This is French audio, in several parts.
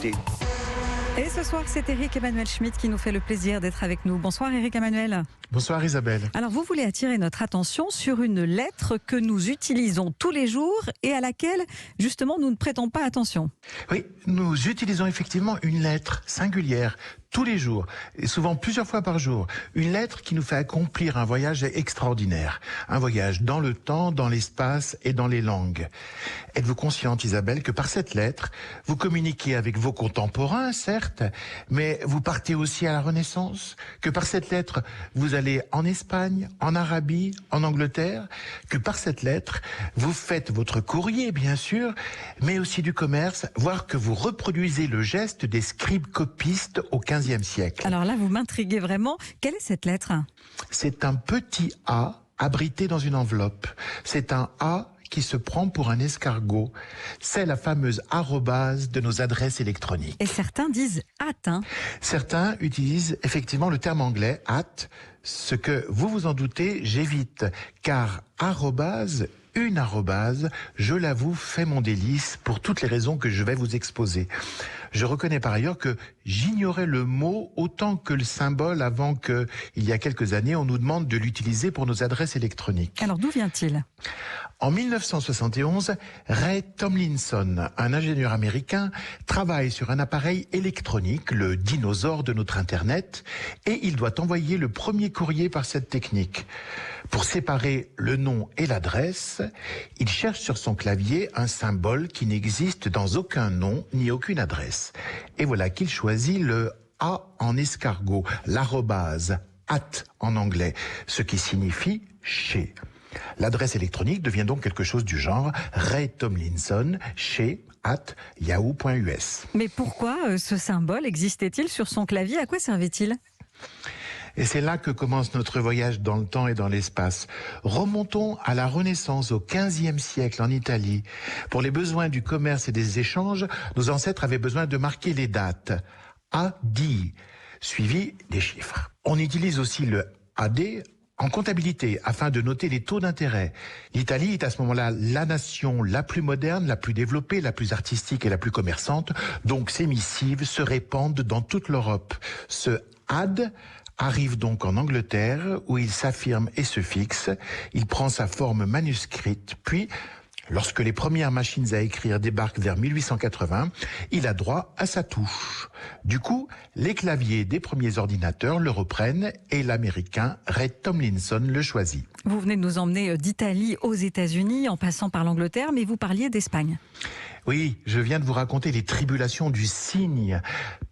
écouter. Et ce soir, c'est Eric Emmanuel Schmitt qui nous fait le plaisir d'être avec nous. Bonsoir Eric Emmanuel. Bonsoir Isabelle. Alors vous voulez attirer notre attention sur une lettre que nous utilisons tous les jours et à laquelle justement nous ne prêtons pas attention. Oui, nous utilisons effectivement une lettre singulière tous les jours, et souvent plusieurs fois par jour. Une lettre qui nous fait accomplir un voyage extraordinaire. Un voyage dans le temps, dans l'espace et dans les langues. Êtes-vous consciente, Isabelle, que par cette lettre, vous communiquez avec vos contemporains, certes, mais vous partez aussi à la Renaissance? Que par cette lettre, vous allez en Espagne, en Arabie, en Angleterre? Que par cette lettre, vous faites votre courrier, bien sûr, mais aussi du commerce, voire que vous reproduisez le geste des scribes copistes au XVe siècle. Alors là, vous m'intriguez vraiment. Quelle est cette lettre ? C'est un petit A abrité dans une enveloppe. C'est un A qui se prend pour un escargot. C'est la fameuse arrobase de nos adresses électroniques. Et certains disent at. Certains utilisent effectivement le terme anglais at, ce que vous vous en doutez, j'évite, car arrobase, une arrobase, je l'avoue, fait mon délice pour toutes les raisons que je vais vous exposer. Je reconnais par ailleurs que j'ignorais le mot autant que le symbole avant que, il y a quelques années, on nous demande de l'utiliser pour nos adresses électroniques. Alors d'où vient-il ? En 1971, Ray Tomlinson, un ingénieur américain, travaille sur un appareil électronique, le dinosaure de notre Internet, et il doit envoyer le premier courrier par cette technique. Pour séparer le nom et l'adresse, il cherche sur son clavier un symbole qui n'existe dans aucun nom ni aucune adresse. Et voilà qu'il choisit le A en escargot, l'arrobase, at en anglais, ce qui signifie chez. L'adresse électronique devient donc quelque chose du genre Ray Tomlinson chez @yahoo.us. Mais pourquoi ce symbole existait-il sur son clavier ? À quoi servait-il ? Et c'est là que commence notre voyage dans le temps et dans l'espace. Remontons à la Renaissance, au XVe siècle en Italie. Pour les besoins du commerce et des échanges, nos ancêtres avaient besoin de marquer les dates. AD, suivi des chiffres. On utilise aussi le AD en comptabilité, afin de noter les taux d'intérêt. L'Italie est à ce moment-là la nation la plus moderne, la plus développée, la plus artistique et la plus commerçante. Donc ces missives se répandent dans toute l'Europe. Ce AD arrive donc en Angleterre, où il s'affirme et se fixe. Il prend sa forme manuscrite, puis, lorsque les premières machines à écrire débarquent vers 1880, il a droit à sa touche. Du coup, les claviers des premiers ordinateurs le reprennent et l'américain Ray Tomlinson le choisit. Vous venez de nous emmener d'Italie aux États-Unis en passant par l'Angleterre, mais vous parliez d'Espagne. Oui, je viens de vous raconter les tribulations du signe.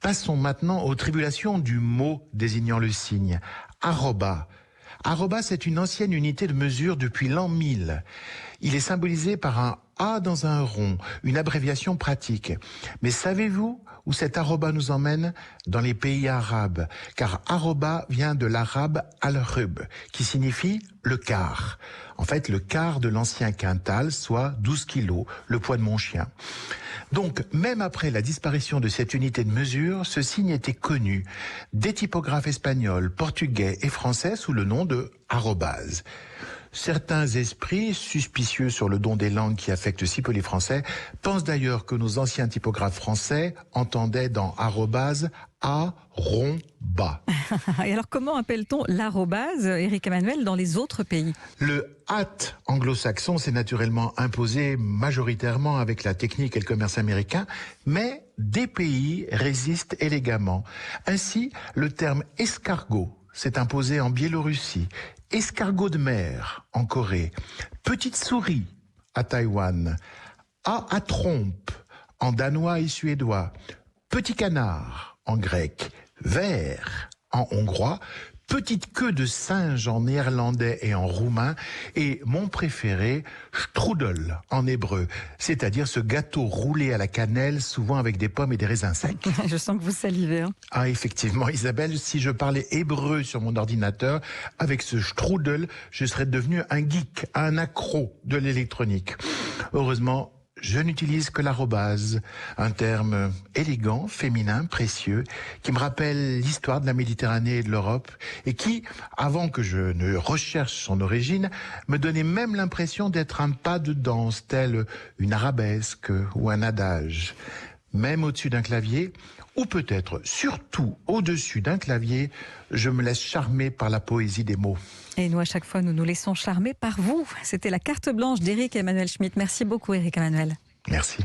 Passons maintenant aux tribulations du mot désignant le signe. Arroba. Arroba, c'est une ancienne unité de mesure depuis l'an 1000. Il est symbolisé par un A dans un rond, une abréviation pratique. Mais savez-vous où cet arroba nous emmène? Dans les pays arabes. Car arroba vient de l'arabe al-rub, qui signifie le quart. En fait, le quart de l'ancien quintal, soit 12 kilos, le poids de mon chien. Donc, même après la disparition de cette unité de mesure, ce signe était connu des typographes espagnols, portugais et français sous le nom de arrobase. Certains esprits, suspicieux sur le don des langues qui affectent si peu les Français, pensent d'ailleurs que nos anciens typographes français entendaient dans arrobase A rond bas. Et alors comment appelle-t-on l'arrobase, Eric Emmanuel, dans les autres pays ? Le at anglo-saxon s'est naturellement imposé majoritairement avec la technique et le commerce américain, mais des pays résistent élégamment. Ainsi, le terme escargot s'est imposé en Biélorussie, escargot de mer en Corée, petite souris à Taïwan, A à trompe en danois et suédois, petit canard en grec, ver en hongrois, petite queue de singe en néerlandais et en roumain, et mon préféré, strudel en hébreu, c'est-à-dire ce gâteau roulé à la cannelle, souvent avec des pommes et des raisins secs. Je sens que vous salivez. Ah, effectivement, Isabelle, si je parlais hébreu sur mon ordinateur, avec ce strudel, je serais devenu un geek, un accro de l'électronique. Heureusement, je n'utilise que l'arrobase, un terme élégant, féminin, précieux, qui me rappelle l'histoire de la Méditerranée et de l'Europe, et qui, avant que je ne recherche son origine, me donnait même l'impression d'être un pas de danse, tel une arabesque ou un adage. même au-dessus d'un clavier, ou peut-être surtout au-dessus d'un clavier, je me laisse charmer par la poésie des mots. Et nous, à chaque fois, nous nous laissons charmer par vous. C'était la carte blanche d'Éric Emmanuel Schmitt. Merci beaucoup, Éric Emmanuel. Merci.